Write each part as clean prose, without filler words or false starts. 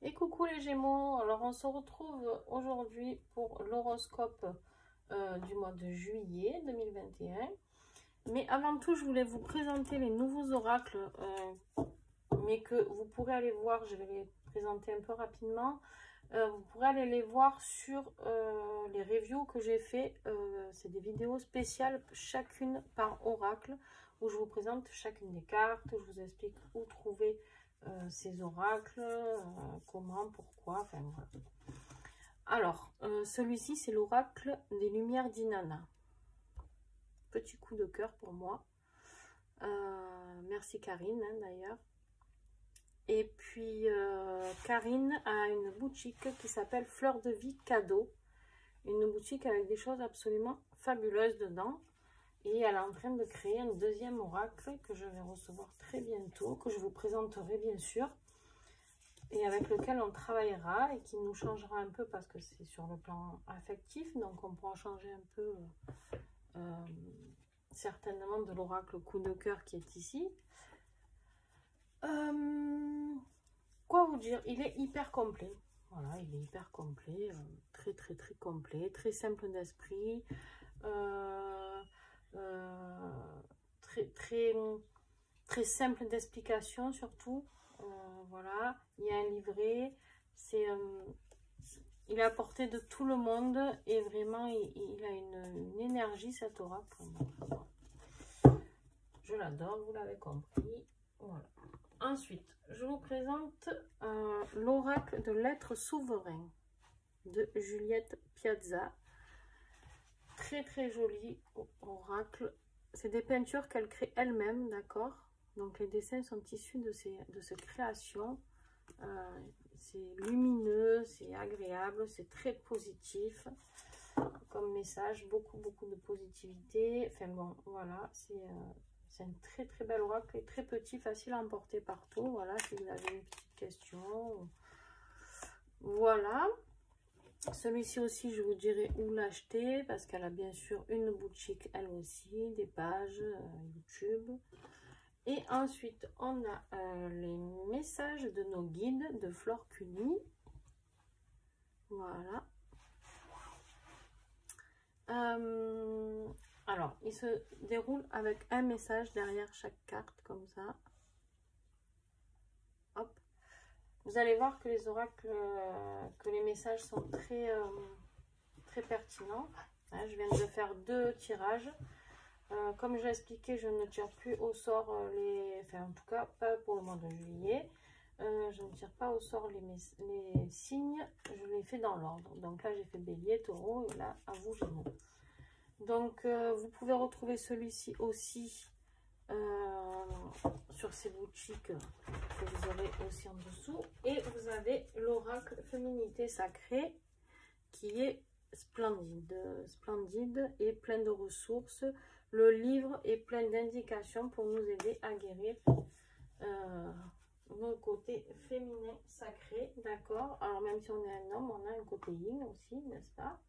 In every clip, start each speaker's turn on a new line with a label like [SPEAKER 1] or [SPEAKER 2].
[SPEAKER 1] Et coucou les Gémeaux, alors on se retrouve aujourd'hui pour l'horoscope du mois de juillet 2021. Mais avant tout, je voulais vous présenter les nouveaux oracles, mais que vous pourrez aller voir, je vais les présenter un peu rapidement. Vous pourrez aller les voir sur les reviews que j'ai fait. C'est des vidéos spéciales, chacune par oracle, où je vous présente chacune des cartes, je vous explique où trouver ces oracles, comment, pourquoi, enfin voilà. Alors, celui-ci, c'est l'oracle des lumières d'Inanna. Petit coup de cœur pour moi. Merci Karine, hein, d'ailleurs. Et puis, Karine a une boutique qui s'appelle Fleur de Vie Cadeau. Une boutique avec des choses absolument fabuleuses dedans. Et elle est en train de créer un deuxième oracle que je vais recevoir très bientôt, que je vous présenterai bien sûr. Et avec lequel on travaillera et qui nous changera un peu parce que c'est sur le plan affectif. Donc on pourra changer un peu certainement de l'oracle coup de cœur qui est ici. Quoi vous dire, il est hyper complet. Voilà, il est hyper complet, très complet, très simple d'esprit, très simple d'explication surtout. Voilà, il y a un livret, il est à portée de tout le monde et vraiment il a une énergie cet oracle. Je l'adore, vous l'avez compris. Voilà. Ensuite, je vous présente l'oracle de l'être souverain de Juliette Piazza. Très joli oracle. C'est des peintures qu'elle crée elle-même, d'accord? Donc les dessins sont issus de ses créations. C'est lumineux, c'est agréable, c'est très positif comme message, beaucoup de positivité. Enfin bon, voilà, c'est un très bel oracle et très petit, facile à emporter partout. Voilà, si vous avez une petite question. Voilà. Celui-ci aussi, je vous dirai où l'acheter parce qu'elle a bien sûr une boutique, elle aussi, des pages YouTube. Et ensuite, on a les messages de nos guides de Flore Cuny. Voilà. Alors, il se déroule avec un message derrière chaque carte, comme ça. Hop. Vous allez voir que les oracles, que les messages sont très pertinents. Hein, je viens de faire 2 tirages. Comme j'ai expliqué, je ne tire plus au sort enfin en tout cas pas pour le mois de juillet. Je ne tire pas au sort les signes, je les fais dans l'ordre. Donc là j'ai fait bélier, taureau et là à vous Gémeaux. Donc vous pouvez retrouver celui-ci aussi sur ces boutiques que vous aurez aussi en dessous. Et vous avez l'oracle féminité sacrée qui est splendide et plein de ressources. Le livre est plein d'indications pour nous aider à guérir nos côtés féminin sacré, d'accord? Alors même si on est un homme, on a un côté yin aussi, n'est-ce pas?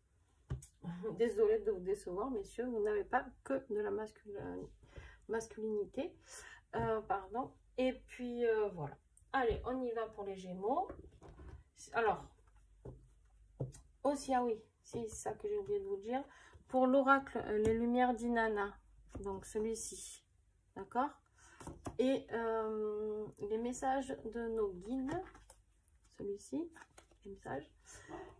[SPEAKER 1] Désolée de vous décevoir, messieurs, vous n'avez pas que de la masculinité. Pardon. Et puis voilà. Allez, on y va pour les Gémeaux. Alors, aussi, ah oui, c'est ça que j'ai oublié de vous dire. Pour l'oracle, les lumières d'Inanna, donc celui-ci, d'accord? Et les messages de nos guides, celui-ci, les messages.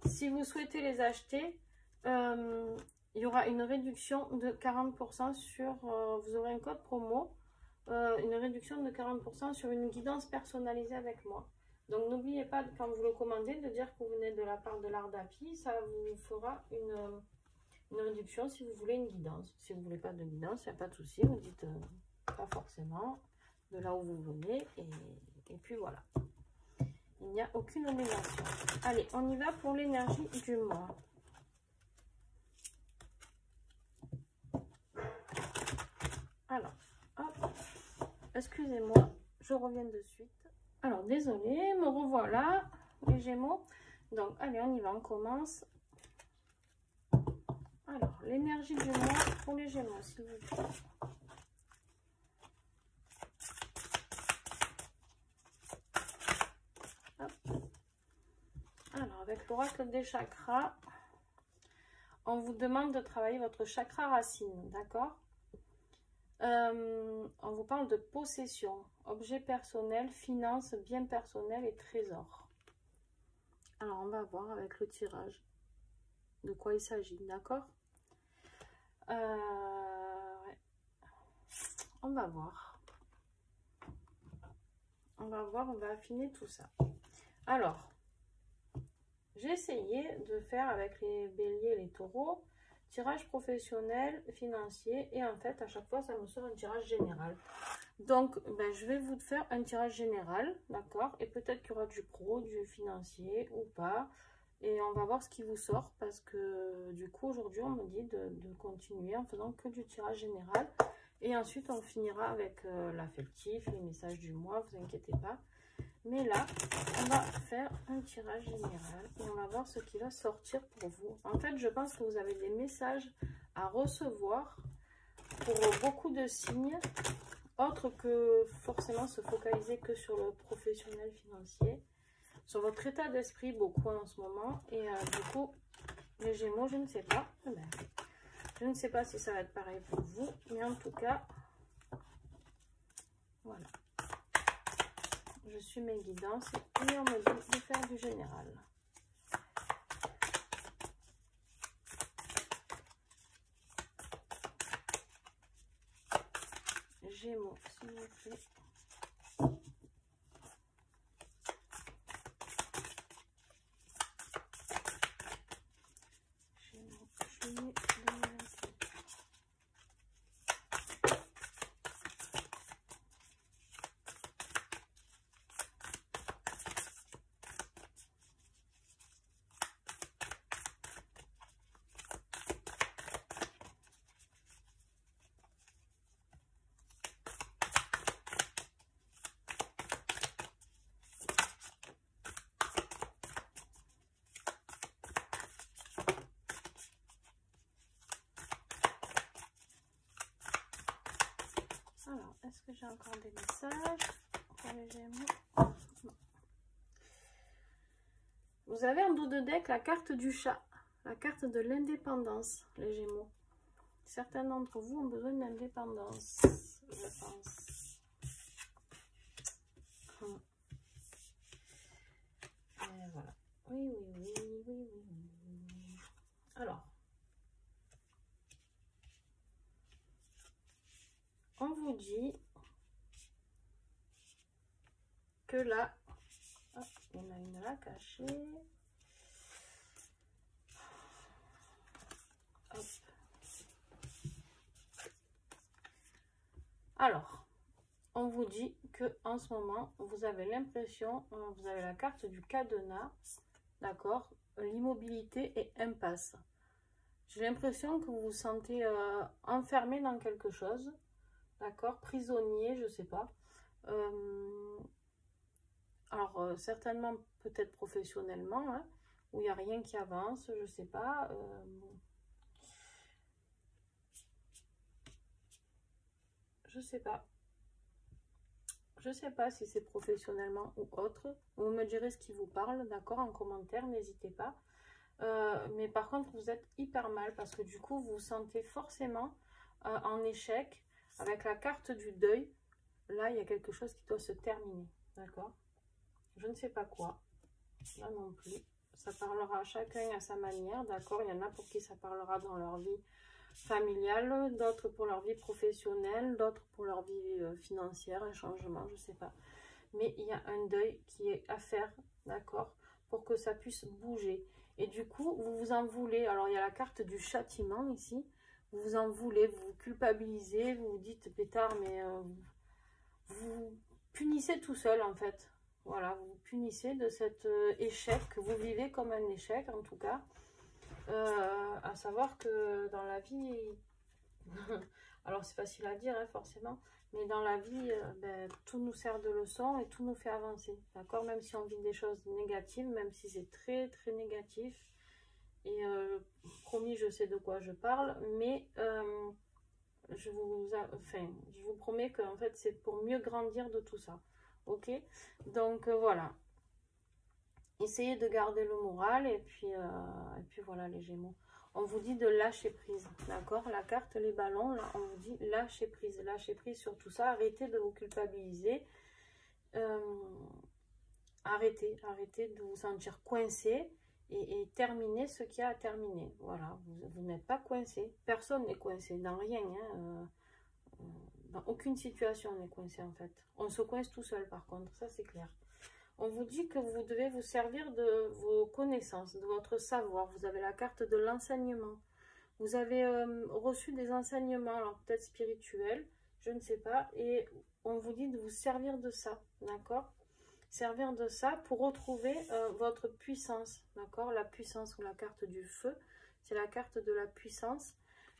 [SPEAKER 1] Si vous souhaitez les acheter, il y aura une réduction de 40% sur, vous aurez un code promo, une réduction de 40% sur une guidance personnalisée avec moi. Donc n'oubliez pas, quand vous le commandez, de dire que vous venez de la part de l'art d'Api, ça vous fera une réduction si vous voulez une guidance. Si vous ne voulez pas de guidance, il n'y a pas de souci, vous dites pas forcément de là où vous venez et puis voilà. Il n'y a aucune obligation. Allez, on y va pour l'énergie du mois. Alors, hop, excusez-moi, je reviens de suite. Alors, désolé, me revoilà, les Gémeaux. Donc, allez, on y va, on commence. Alors, l'énergie du mois pour les Gémeaux, s'il vous plaît. Hop. avec l'oracle des chakras, on vous demande de travailler votre chakra racine, d'accord? On vous parle de possession, objet personnel, finances, biens personnels et trésors. Alors, on va voir avec le tirage de quoi il s'agit, d'accord? Ouais. On va voir. On va affiner tout ça. Alors, j'ai essayé de faire avec les béliers et les taureaux, tirage professionnel, financier, et en fait, à chaque fois, ça me sort un tirage général. Donc, ben, je vais vous faire un tirage général, d'accord? Et peut-être qu'il y aura du pro, du financier ou pas. Et on va voir ce qui vous sort, parce que du coup, aujourd'hui, on me dit de continuer en faisant que du tirage général. Et ensuite, on finira avec l'affectif, les messages du mois, vous inquiétez pas. Mais là, on va faire un tirage général et on va voir ce qui va sortir pour vous. En fait, je pense que vous avez des messages à recevoir pour beaucoup de signes, autres que forcément se focaliser que sur le professionnel financier, sur votre état d'esprit beaucoup en ce moment. Et du coup, les Gémeaux, je ne sais pas. Je ne sais pas si ça va être pareil pour vous, mais en tout cas, voilà. Je suis mes guidances et on me dit de faire du général. Gémeaux, s'il vous plaît. Gémeaux, juillet 2024. Alors, est-ce que j'ai encore des messages pour les Gémeaux? Non. Vous avez en dos de deck la carte du chat, la carte de l'indépendance, les Gémeaux. Certains d'entre vous ont besoin d'indépendance, je pense. Et voilà. Oui, oui, oui, oui, oui. Alors, on vous dit que là, hop, il y en a une là cachée. Hop. Alors, on vous dit que en ce moment, vous avez l'impression, vous avez la carte du cadenas, d'accord, l'immobilité et impasse. J'ai l'impression que vous vous sentez enfermé dans quelque chose, d'accord, prisonnier, je sais pas. Alors, certainement, peut-être professionnellement, hein, où il n'y a rien qui avance, je sais pas. Je sais pas. Je sais pas si c'est professionnellement ou autre. Vous me direz ce qui vous parle, d'accord, en commentaire, n'hésitez pas. Mais par contre, vous êtes hyper mal parce que du coup, vous vous sentez forcément en échec avec la carte du deuil. Là, il y a quelque chose qui doit se terminer, d'accord? Je ne sais pas quoi. Là non plus. Ça parlera chacun à sa manière, d'accord? Il y en a pour qui ça parlera dans leur vie familiale, d'autres pour leur vie professionnelle, d'autres pour leur vie financière, un changement, je sais pas. Mais il y a un deuil qui est à faire, d'accord, pour que ça puisse bouger. Et du coup, vous vous en voulez. Alors, il y a la carte du châtiment ici. Vous vous en voulez, vous vous culpabilisez, vous vous dites, pétard, mais vous punissez tout seul, en fait. Voilà, vous vous punissez de cet échec que vous vivez comme un échec, en tout cas. À savoir que dans la vie, alors c'est facile à dire, hein, forcément, mais dans la vie, ben, tout nous sert de leçon et tout nous fait avancer, d'accord? Même si on vit des choses négatives, même si c'est très très négatif, et promis, je sais de quoi je parle, mais je vous promets que en fait, c'est pour mieux grandir de tout ça, ok? Donc voilà. essayez de garder le moral et puis voilà les Gémeaux. On vous dit de lâcher prise, d'accord? La carte, les ballons, là, on vous dit lâcher prise sur tout ça. Arrêtez de vous culpabiliser. Arrêtez de vous sentir coincé et terminez ce qui a à terminer. Voilà, vous n'êtes pas coincé. Personne n'est coincé dans rien. Hein. Dans aucune situation on est coincé en fait. On se coince tout seul par contre, ça c'est clair. On vous dit que vous devez vous servir de vos connaissances, de votre savoir. Vous avez la carte de l'enseignement. Vous avez reçu des enseignements, alors peut-être spirituels, je ne sais pas. Et on vous dit de vous servir de ça, d'accord? Servir de ça pour retrouver votre puissance, d'accord? La puissance ou la carte du feu, c'est la carte de la puissance.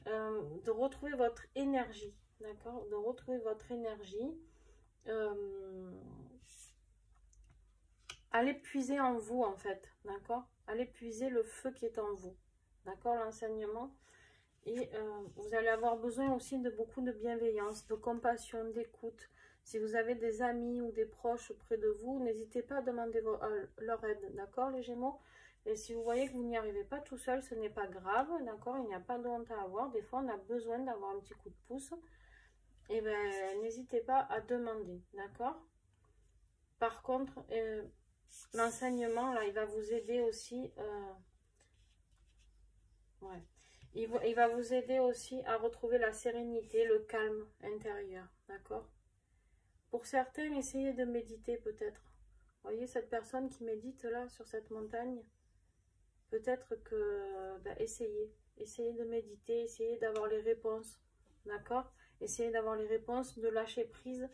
[SPEAKER 1] De retrouver votre énergie, d'accord? De retrouver votre énergie. Allez puiser en vous en fait, d'accord? Allez puiser le feu qui est en vous, d'accord? L'enseignement. Et vous allez avoir besoin aussi de beaucoup de bienveillance, de compassion, d'écoute. Si vous avez des amis ou des proches près de vous, n'hésitez pas à demander leur aide, d'accord les Gémeaux? Et si vous voyez que vous n'y arrivez pas tout seul, ce n'est pas grave, d'accord? Il n'y a pas de honte à avoir. Des fois, on a besoin d'avoir un petit coup de pouce. Et bien, n'hésitez pas à demander, d'accord? Par contre, l'enseignement, là, il va vous aider aussi. Ouais. Il va vous aider aussi à retrouver la sérénité, le calme intérieur, d'accord? Pour certains, essayez de méditer peut-être. Vous voyez cette personne qui médite là, sur cette montagne? Peut-être que, essayez de méditer, essayez d'avoir les réponses, d'accord? Essayez d'avoir les réponses, de lâcher prise.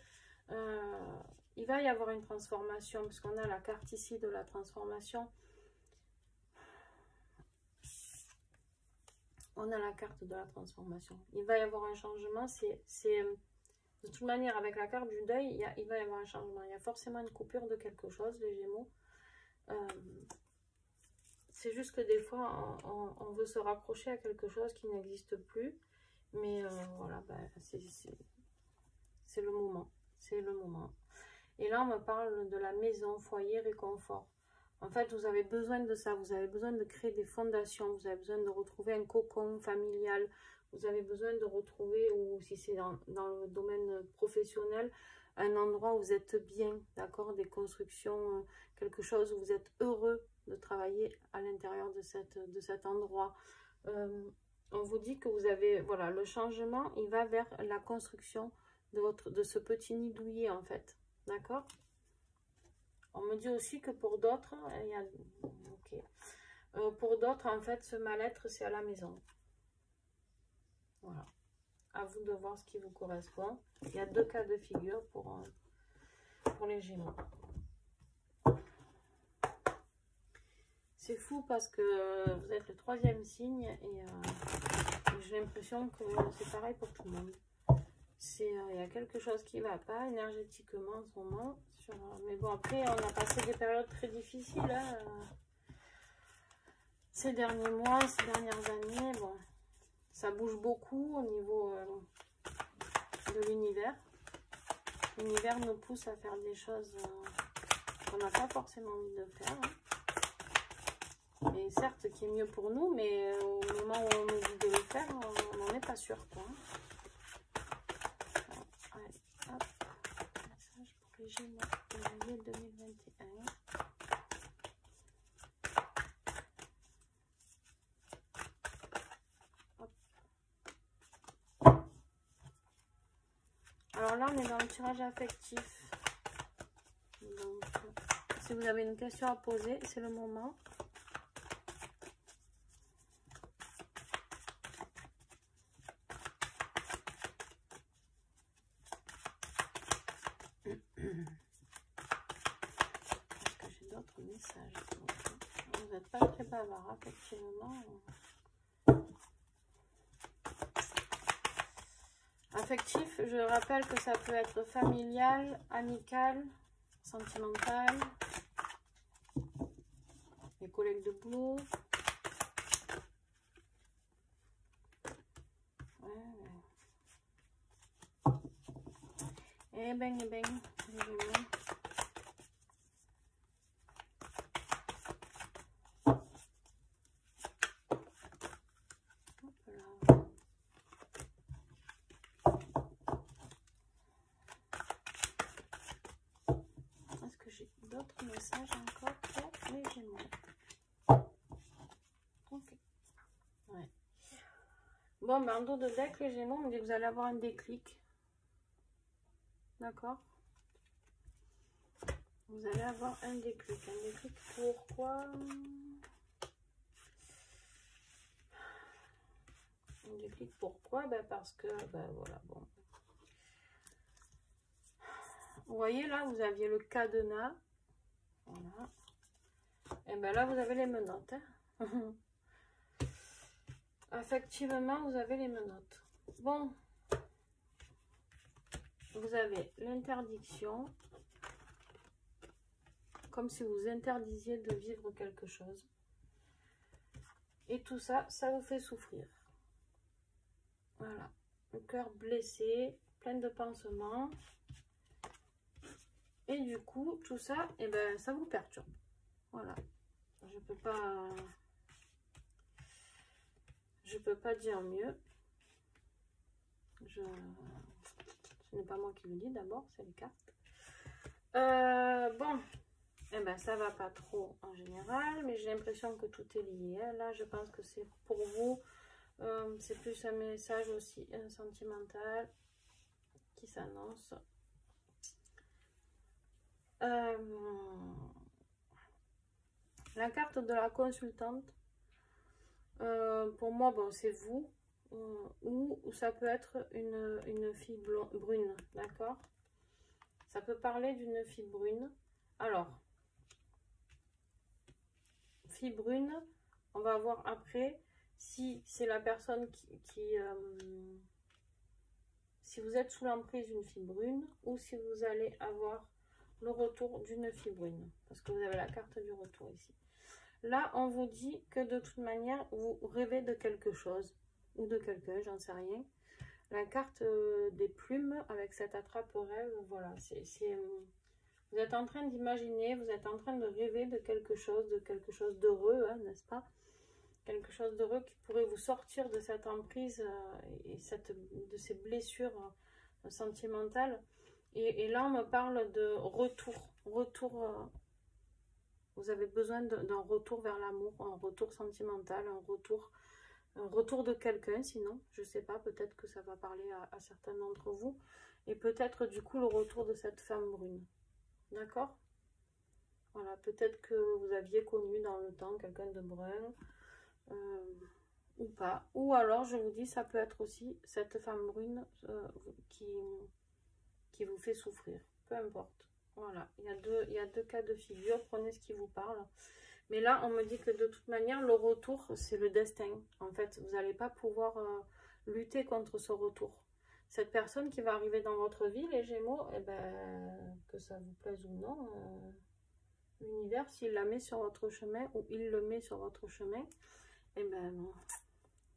[SPEAKER 1] Il va y avoir une transformation, parce qu'on a la carte ici de la transformation. On a la carte de la transformation. Il va y avoir un changement. De toute manière, avec la carte du deuil, il va y avoir un changement. Il y a forcément une coupure de quelque chose, les Gémeaux. C'est juste que des fois, on veut se raccrocher à quelque chose qui n'existe plus. Mais voilà, c'est le moment. C'est le moment. Et là, on me parle de la maison, foyer, réconfort. En fait, vous avez besoin de ça. Vous avez besoin de créer des fondations. Vous avez besoin de retrouver un cocon familial. Vous avez besoin de retrouver, ou si c'est dans le domaine professionnel, un endroit où vous êtes bien, d'accord? Des constructions, quelque chose où vous êtes heureux de travailler à l'intérieur de cet endroit. On vous dit que vous avez, voilà, le changement, il va vers la construction de ce petit nid douillet, en fait. D'accord? On me dit aussi que pour d'autres, pour d'autres, en fait, ce mal-être, c'est à la maison. Voilà. À vous de voir ce qui vous correspond. Il y a deux cas de figure pour les Gémeaux. C'est fou parce que vous êtes le 3e signe et j'ai l'impression que c'est pareil pour tout le monde. Il y a quelque chose qui ne va pas énergétiquement en ce moment. Mais bon, après, on a passé des périodes très difficiles hein, ces derniers mois, ces dernières années. Bon, ça bouge beaucoup au niveau de l'univers. L'univers nous pousse à faire des choses qu'on n'a pas forcément envie de faire. Hein. Et certes, qui est mieux pour nous, mais au moment où on nous dit de le faire, on n'en est pas sûr. Quoi, hein. Allez, hop, message pour les Gémeaux de l'année 2021. Alors là, on est dans le tirage affectif. Donc, si vous avez une question à poser, c'est le moment. Est-ce que j'ai d'autres messages? Vous n'êtes pas très bavard, effectivement. Affectif, je rappelle que ça peut être familial, amical, sentimental, les collègues de boulot. Ouais. Et ben, petit message encore pour les Gémeaux. Ok. Ouais. Bon, ben, en dos de deck, les Gémeaux, on me dit que vous allez avoir un déclic. D'accord? Vous allez avoir un déclic. Un déclic pourquoi? Un déclic pourquoi? Ben parce que, ben voilà, bon. Vous voyez là, vous aviez le cadenas. Voilà. Et ben là, vous avez les menottes. Hein. Effectivement, vous avez les menottes. Bon. Vous avez l'interdiction. Comme si vous interdisiez de vivre quelque chose. Et tout ça, ça vous fait souffrir. Voilà. Le cœur blessé, plein de pansements. Et du coup, tout ça, et ben, ça vous perturbe. Voilà. Je peux pas dire mieux. Ce n'est pas moi qui le dis d'abord, c'est les cartes. Bon. Eh ben, ça va pas trop en général, mais j'ai l'impression que tout est lié. Là, je pense que c'est pour vous, c'est plus un message aussi sentimental qui s'annonce. La carte de la consultante, pour moi, bon, c'est vous, ou ça peut être une fille brune, d'accord? Ça peut parler d'une fille brune. Alors, fille brune, on va voir après si c'est la personne si vous êtes sous l'emprise d'une fille brune ou si vous allez avoir le retour d'une fille brune, parce que vous avez la carte du retour ici. Là, on vous dit que de toute manière, vous rêvez de quelque chose ou de quelqu'un, j'en sais rien. La carte des plumes avec cette attrape-rêve, voilà, vous êtes en train d'imaginer, vous êtes en train de rêver de quelque chose d'heureux, hein, n'est-ce pas? Quelque chose d'heureux qui pourrait vous sortir de cette emprise et de ces blessures sentimentales. Et là, on me parle de retour. Vous avez besoin d'un retour vers l'amour, un retour sentimental, un retour de quelqu'un, sinon, je sais pas, peut-être que ça va parler à certains d'entre vous. Et peut-être du coup le retour de cette femme brune. D'accord? Voilà, peut-être que vous aviez connu dans le temps quelqu'un de brun, ou pas. Ou alors, je vous dis, ça peut être aussi cette femme brune qui vous fait souffrir. Peu importe. Voilà, il y a deux cas de figure, prenez ce qui vous parle. Mais là, on me dit que de toute manière, le retour, c'est le destin. En fait, vous n'allez pas pouvoir lutter contre ce retour. Cette personne qui va arriver dans votre vie, les Gémeaux, eh ben, que ça vous plaise ou non, l'univers, s'il la met sur votre chemin ou il le met sur votre chemin, eh ben,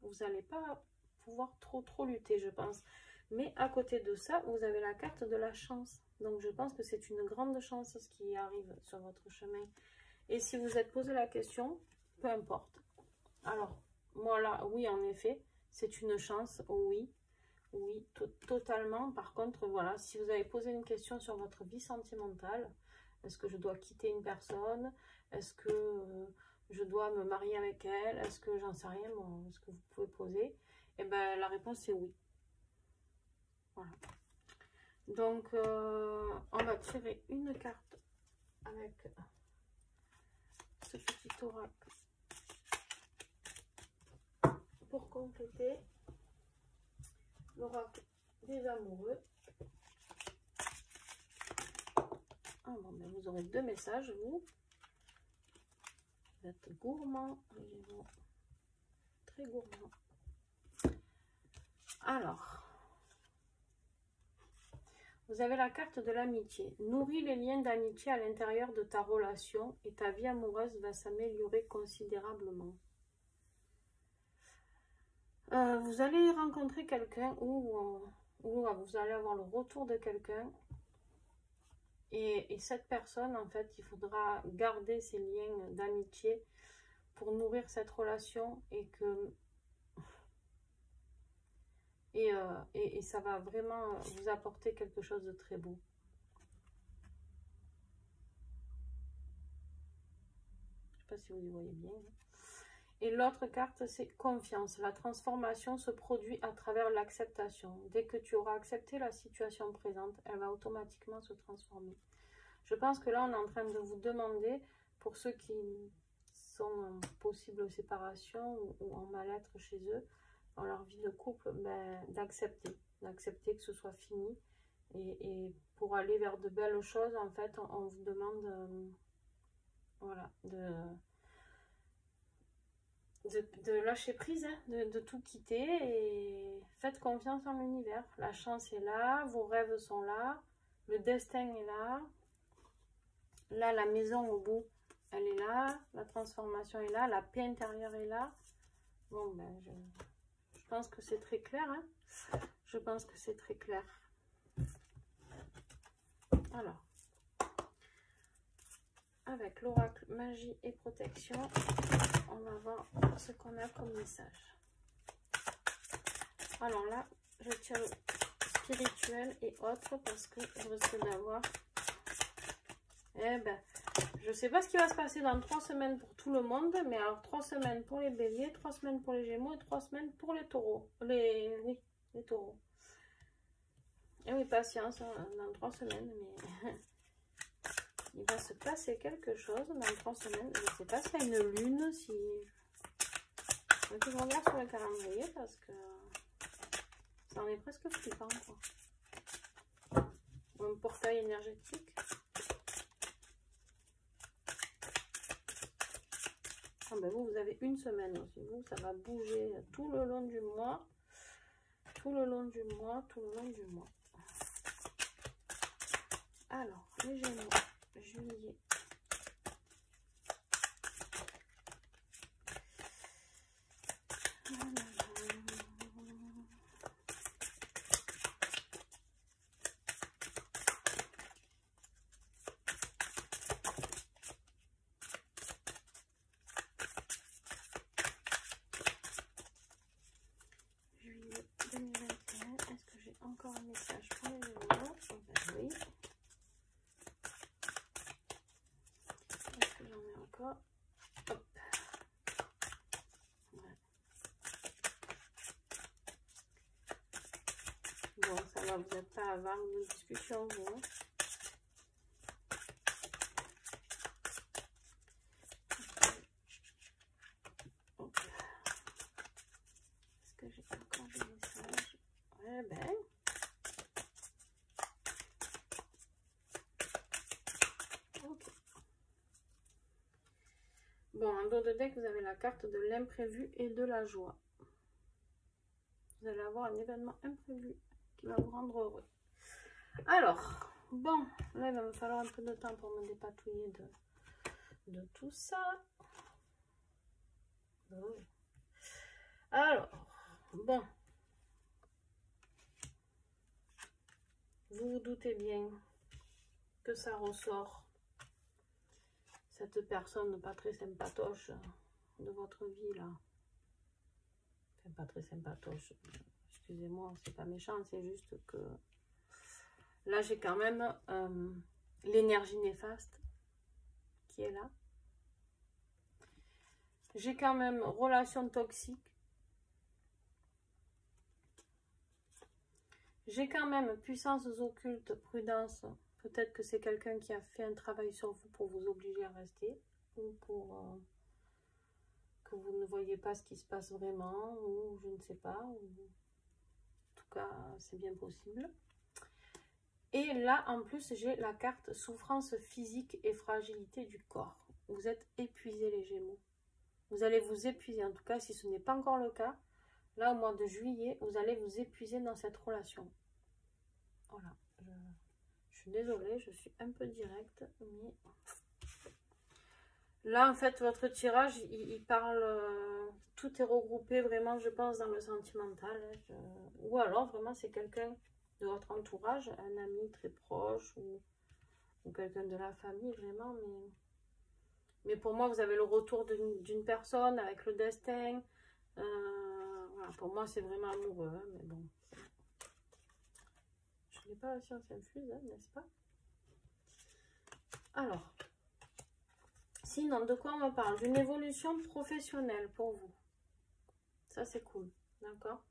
[SPEAKER 1] vous n'allez pas pouvoir trop lutter, je pense. Mais à côté de ça, vous avez la carte de la chance. Donc, je pense que c'est une grande chance ce qui arrive sur votre chemin. Et si vous êtes posé la question, peu importe. Alors, moi là, oui, en effet, c'est une chance, oui. Oui, totalement. Par contre, voilà, si vous avez posé une question sur votre vie sentimentale, est-ce que je dois quitter une personne? Est-ce que je dois me marier avec elle? Est-ce que j'en sais rien, ce que vous pouvez poser? Eh bien, la réponse est oui. Voilà. Donc, on va tirer une carte avec ce petit oracle pour compléter l'oracle des amoureux. Ah bon, ben vous aurez deux messages, vous. Vous êtes gourmand, très gourmand. Alors, vous avez la carte de l'amitié. Nourris les liens d'amitié à l'intérieur de ta relation et ta vie amoureuse va s'améliorer considérablement. Vous allez rencontrer quelqu'un ou vous allez avoir le retour de quelqu'un. Et cette personne, en fait, il faudra garder ces liens d'amitié pour nourrir cette relation et ça va vraiment vous apporter quelque chose de très beau. pas si vous y voyez bien. Et l'autre carte, c'est confiance. La transformation se produit à travers l'acceptation. Dès que tu auras accepté la situation présente, elle va automatiquement se transformer. Je pense que là, on est en train de vous demander, pour ceux qui sont en possible séparation ou en mal-être chez eux, dans leur vie de couple, ben, d'accepter que ce soit fini. Et pour aller vers de belles choses, en fait, on vous demande voilà, de lâcher prise, hein, de tout quitter et faites confiance en l'univers. La chance est là, vos rêves sont là, le destin est là. Là, la maison au bout, elle est là, la transformation est là, la paix intérieure est là. Bon, ben, je pense que c'est très clair, hein. Je pense que c'est très clair. Alors, avec l'oracle magie et protection, on va voir ce qu'on a comme message. Alors là, je tiens le spirituel et autres parce que je risque d'avoir... Eh ben, je sais pas ce qui va se passer dans 3 semaines pour tout le monde, mais alors 3 semaines pour les béliers, 3 semaines pour les gémeaux et 3 semaines pour les taureaux. Oui, les taureaux. Et oui, patience, hein, dans 3 semaines, mais il va se passer quelque chose dans 3 semaines. Je ne sais pas s'il y a une lune, si... Je vais toujours regarder sur le calendrier parce que ça en est presque flippant, quoi. Un portail énergétique. Ah ben vous avez une semaine aussi. Vous, ça va bouger tout le long du mois. Tout le long du mois, tout le long du mois. Alors, les Gémeaux, juillet. Juillet 2021. Est-ce que j'ai encore un message pour les Gémeaux? Ben oui. Est-ce que j'en ai encore? Hop. Ouais. Bon, ça va, vous n'êtes pas avare de discussion, vous. Hein. Est-ce que j'ai encore des messages? Ouais, ben. Ok. Bon, en dos de deck, vous avez la carte de l'imprévu et de la joie. Vous allez avoir un événement imprévu qui va vous rendre heureux. Alors, bon, là, il va me falloir un peu de temps pour me dépatouiller de tout ça. Oh. Alors, bon. Vous vous doutez bien que ça ressort. Cette personne pas très sympatoche de votre vie, là. Enfin, pas très sympatoche. Excusez-moi, c'est pas méchant, c'est juste que... Là, j'ai quand même l'énergie néfaste qui est là. J'ai quand même relation toxique. J'ai quand même puissances occultes, prudence. Peut-être que c'est quelqu'un qui a fait un travail sur vous pour vous obliger à rester. Ou pour que vous ne voyez pas ce qui se passe vraiment. Ou je ne sais pas. Ou... En tout cas, c'est bien possible. Et là, en plus, j'ai la carte souffrance physique et fragilité du corps. Vous êtes épuisés, les Gémeaux. Vous allez vous épuiser. En tout cas, si ce n'est pas encore le cas, là, au mois de juillet, vous allez vous épuiser dans cette relation. Voilà. Je suis désolée, je suis un peu directe. Mais... Là, en fait, votre tirage, il parle... tout est regroupé, vraiment, je pense, dans le sentimental. Ou alors, vraiment, c'est quelqu'un de votre entourage, un ami très proche ou quelqu'un de la famille, vraiment. Mais pour moi, vous avez le retour d'une personne avec le destin. Voilà, pour moi, c'est vraiment amoureux, hein, mais bon. Je n'ai pas la science infuse, hein, n'est-ce pas? Alors, Sinon, de quoi on me parle? D'une évolution professionnelle pour vous. Ça, c'est cool. D'accord?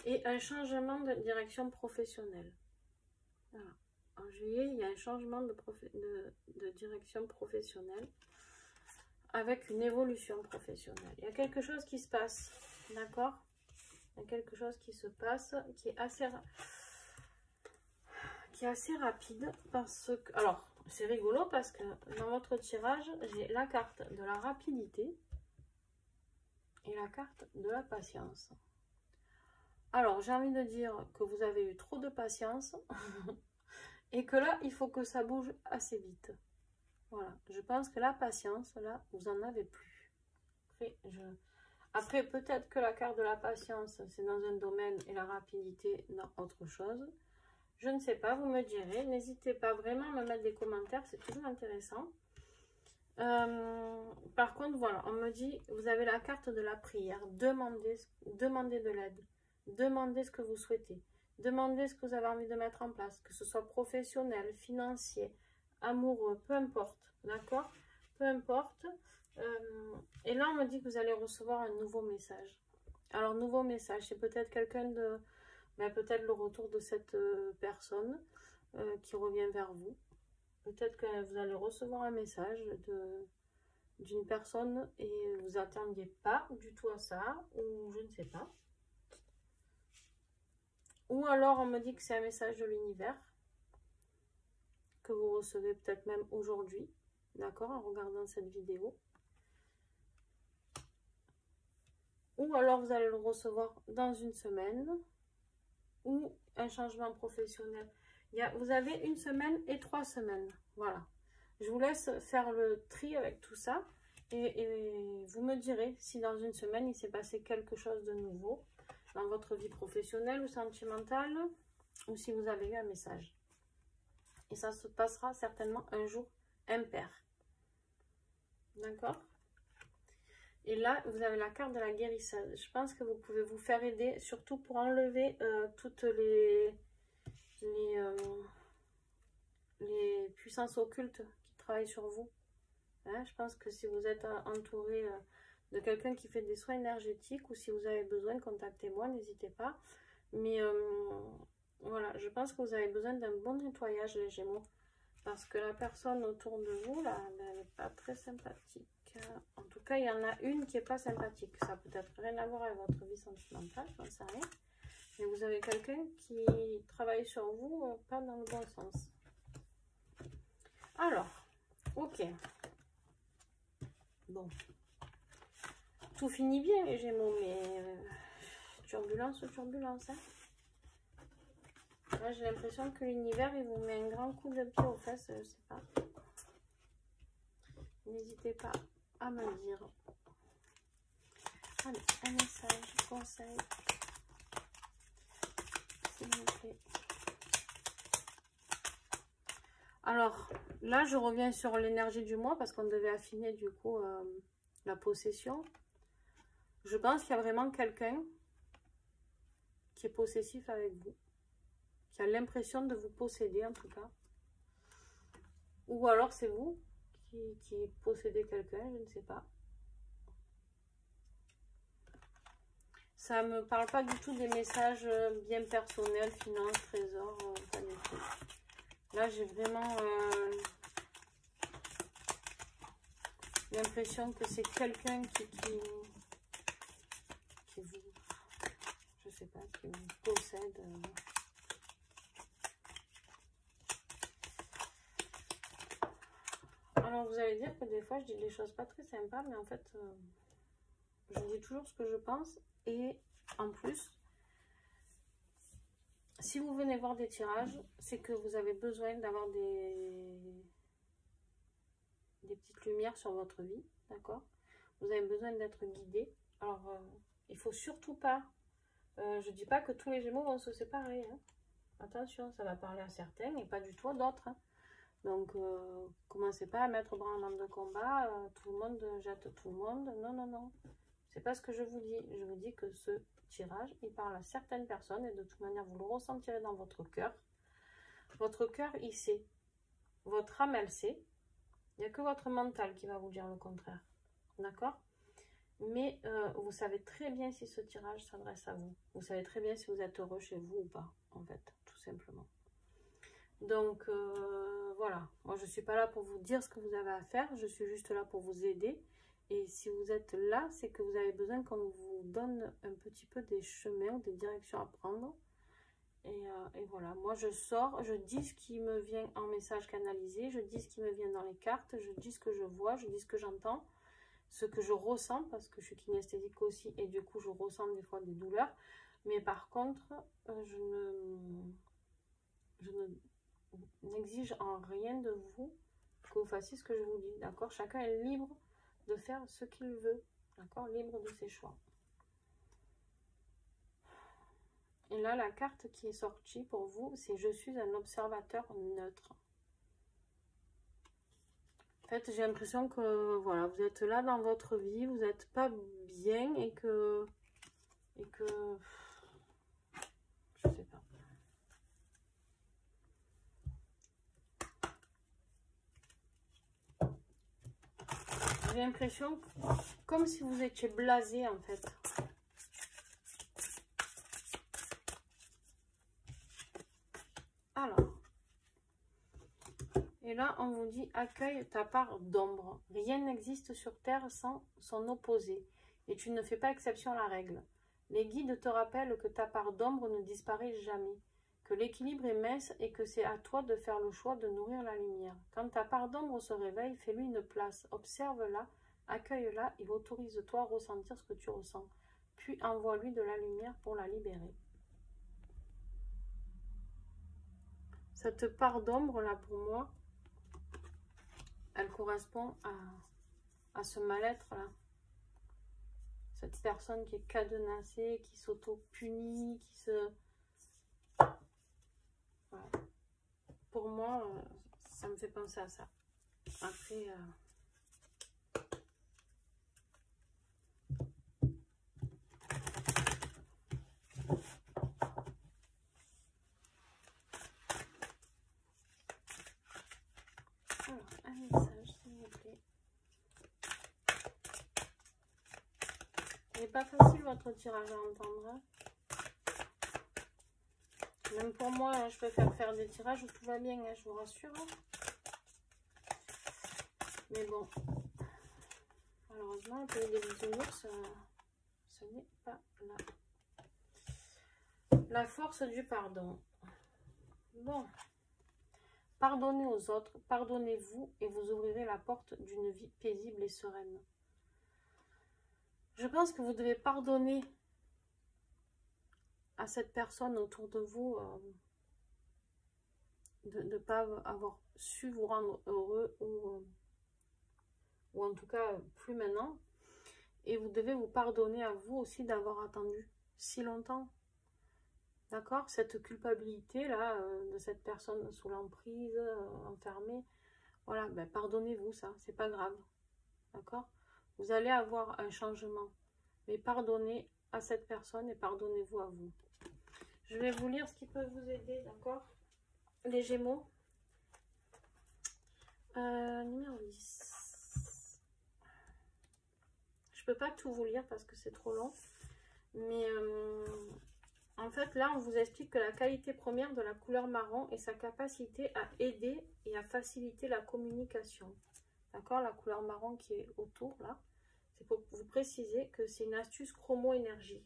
[SPEAKER 1] Et un changement de direction professionnelle. Voilà. En juillet, il y a un changement de direction professionnelle avec une évolution professionnelle. Il y a quelque chose qui se passe. D'accord? Il y a quelque chose qui se passe qui est assez rapide parce que... Alors, c'est rigolo parce que dans votre tirage, j'ai la carte de la rapidité et la carte de la patience. Alors, j'ai envie de dire que vous avez eu trop de patience et que là, il faut que ça bouge assez vite. Voilà, je pense que la patience, là, vous n'en avez plus. Après, peut-être que la carte de la patience, c'est dans un domaine et la rapidité dans autre chose. Je ne sais pas, vous me direz. N'hésitez pas vraiment à me mettre des commentaires, c'est toujours intéressant. Par contre, voilà, on me dit, vous avez la carte de la prière. Demandez de l'aide. Demandez ce que vous souhaitez. Demandez ce que vous avez envie de mettre en place, que ce soit professionnel, financier, amoureux, peu importe. D'accord? Peu importe. Et là, on me dit que vous allez recevoir un nouveau message. Alors, nouveau message, c'est peut-être quelqu'un de... peut-être le retour de cette personne qui revient vers vous. Peut-être que vous allez recevoir un message d'une personne et vous attendiez pas du tout à ça, ou je ne sais pas. Ou alors on me dit que c'est un message de l'univers que vous recevez peut-être même aujourd'hui, d'accord, en regardant cette vidéo. Ou alors vous allez le recevoir dans une semaine, ou un changement professionnel. Vous avez 1 semaine et 3 semaines. Voilà. Je vous laisse faire le tri avec tout ça. Et vous me direz si dans 1 semaine, il s'est passé quelque chose de nouveau dans votre vie professionnelle ou sentimentale. Ou si vous avez eu un message. Et ça se passera certainement un jour impair. D'accord? Et là, vous avez la carte de la guérisseuse. Je pense que vous pouvez vous faire aider, surtout pour enlever toutes les puissances occultes qui travaillent sur vous. Hein, je pense que si vous êtes entouré de quelqu'un qui fait des soins énergétiques ou si vous avez besoin, contactez-moi, n'hésitez pas. Mais voilà, je pense que vous avez besoin d'un bon nettoyage, les Gémeaux. Parce que la personne autour de vous, là, elle n'est pas très sympathique. En tout cas, il y en a une qui n'est pas sympathique. Ça peut être rien à voir avec votre vie sentimentale, j'en sais rien. Mais vous avez quelqu'un qui travaille sur vous, pas dans le bon sens. Alors, ok. Bon. Tout finit bien, les Gémeaux, mais turbulence. Hein. Là, j'ai l'impression que l'univers, il vous met un grand coup de pied aux fesses, je sais pas. N'hésitez pas à me dire. Allez, un message, conseil, s'il vous plaît. Alors, là, je reviens sur l'énergie du mois parce qu'on devait affiner, du coup, la possession. Je pense qu'il y a vraiment quelqu'un qui est possessif avec vous. Qui a l'impression de vous posséder, en tout cas. Ou alors, c'est vous qui possédez quelqu'un, je ne sais pas. Ça me parle pas du tout des messages bien personnels, finances, trésors, pas du tout. Là, j'ai vraiment l'impression que c'est quelqu'un qui vous, je sais pas, qui vous possède. Alors, vous allez dire que des fois, je dis des choses pas très sympas, mais en fait, je dis toujours ce que je pense. Et en plus, si vous venez voir des tirages, c'est que vous avez besoin d'avoir des petites lumières sur votre vie, d'accord? Vous avez besoin d'être guidé. Alors, il faut surtout pas, je dis pas que tous les Gémeaux vont se séparer, hein. Attention, ça va parler à certains et pas du tout à d'autres, hein. Donc, commencez pas à mettre branlement de combat, tout le monde jette tout le monde. Non, non, non. C'est pas ce que je vous dis. Je vous dis que ce tirage, il parle à certaines personnes et de toute manière, vous le ressentirez dans votre cœur. Votre cœur, il sait. Votre âme, elle sait. n'y a que votre mental qui va vous dire le contraire. D'accord? Mais vous savez très bien si ce tirage s'adresse à vous. Vous savez très bien si vous êtes heureux chez vous ou pas, en fait, tout simplement. Donc, voilà. Moi, je ne suis pas là pour vous dire ce que vous avez à faire. Je suis juste là pour vous aider. Et si vous êtes là, c'est que vous avez besoin qu'on vous donne un petit peu des chemins, des directions à prendre. Et voilà. Moi, je sors, je dis ce qui me vient en message canalisé. Je dis ce qui me vient dans les cartes. Je dis ce que je vois. Je dis ce que j'entends. Ce que je ressens, parce que je suis kinesthésique aussi, et du coup je ressens des fois des douleurs, mais par contre je n'exige en rien de vous que vous fassiez ce que je vous dis, d'accord? Chacun est libre de faire ce qu'il veut, d'accord? Libre de ses choix. Et là, la carte qui est sortie pour vous, c'est « Je suis un observateur neutre ». En fait, j'ai l'impression que voilà, vous êtes là dans votre vie, vous n'êtes pas bien et que je sais pas. J'ai l'impression comme si vous étiez blasé en fait. Alors. Et là, on vous dit, accueille ta part d'ombre. Rien n'existe sur Terre sans son opposé. Et tu ne fais pas exception à la règle. Les guides te rappellent que ta part d'ombre ne disparaît jamais. Que l'équilibre est mince et que c'est à toi de faire le choix de nourrir la lumière. Quand ta part d'ombre se réveille, fais-lui une place. Observe-la, accueille-la et autorise-toi à ressentir ce que tu ressens. Puis envoie-lui de la lumière pour la libérer. Cette part d'ombre là pour moi, elle correspond à ce mal-être là. Cette personne qui est cadenassée, qui s'auto-punit, qui se... Voilà. Pour moi, ça me fait penser à ça. Après... Alors, un message, s'il vous plaît. Il n'est pas facile votre tirage à entendre. Hein. Même pour moi, hein, je préfère faire des tirages où tout va bien, hein, je vous rassure. Hein. Mais bon, malheureusement, le pays des bisounours, ce n'est pas là. La force du pardon. Bon. Pardonnez aux autres, pardonnez-vous et vous ouvrirez la porte d'une vie paisible et sereine. Je pense que vous devez pardonner à cette personne autour de vous de ne pas avoir su vous rendre heureux ou en tout cas plus maintenant. Et vous devez vous pardonner à vous aussi d'avoir attendu si longtemps. D'accord? Cette culpabilité là de cette personne sous l'emprise, enfermée, voilà, ben, pardonnez-vous ça, c'est pas grave. D'accord? Vous allez avoir un changement. Mais pardonnez à cette personne et pardonnez-vous à vous. Je vais vous lire ce qui peut vous aider, d'accord? Les Gémeaux. Numéro 10. Je peux pas tout vous lire parce que c'est trop long. Mais en fait, là, on vous explique que la qualité première de la couleur marron est sa capacité à aider et à faciliter la communication. D'accord? La couleur marron qui est autour, là. C'est pour vous préciser que c'est une astuce chromo-énergie.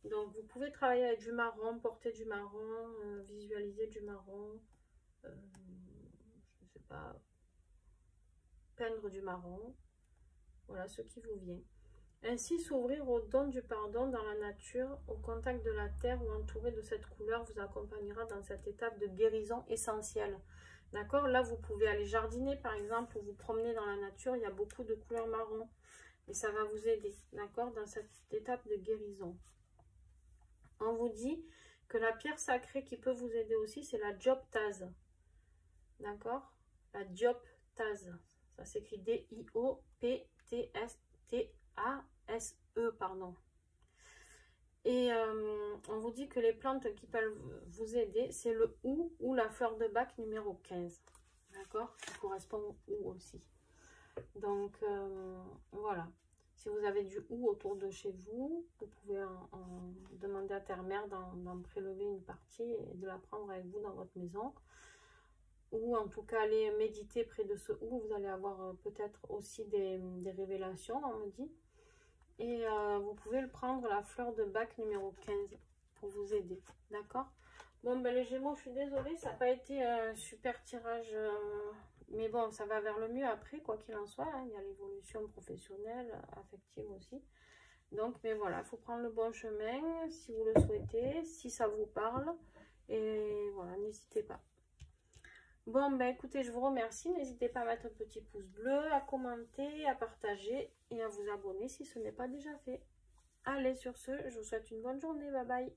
[SPEAKER 1] Donc, vous pouvez travailler avec du marron, porter du marron, visualiser du marron, je ne sais pas, peindre du marron. Voilà ce qui vous vient. Ainsi, s'ouvrir au don du pardon dans la nature, au contact de la terre ou entouré de cette couleur vous accompagnera dans cette étape de guérison essentielle. D'accord? Là, vous pouvez aller jardiner, par exemple, ou vous promener dans la nature. Il y a beaucoup de couleurs marron. Et ça va vous aider, d'accord, dans cette étape de guérison. On vous dit que la pierre sacrée qui peut vous aider aussi, c'est la dioptase. D'accord? La dioptase. Ça s'écrit D-I-O-P-T-S-T-A-S-E, pardon. Et on vous dit que les plantes qui peuvent vous aider, c'est le hou ou la fleur de bac numéro 15. D'accord? Qui correspond au hou aussi. Donc, voilà. Si vous avez du hou autour de chez vous, vous pouvez en demander à terre-mère d'en prélever une partie et de la prendre avec vous dans votre maison. Ou en tout cas, aller méditer près de ce hou. Vous allez avoir peut-être aussi des révélations, on me dit. Et vous pouvez le prendre, la fleur de bac numéro 15, pour vous aider. D'accord? Bon, ben les Gémeaux, je suis désolée, ça n'a pas été un super tirage. Mais bon, ça va vers le mieux après, quoi qu'il en soit. Hein. Il y a l'évolution professionnelle, affective aussi. Donc, mais voilà, il faut prendre le bon chemin si vous le souhaitez, si ça vous parle. Et voilà, n'hésitez pas. Bon, ben écoutez, je vous remercie. N'hésitez pas à mettre un petit pouce bleu, à commenter, à partager et à vous abonner si ce n'est pas déjà fait. Allez, sur ce, je vous souhaite une bonne journée. Bye bye.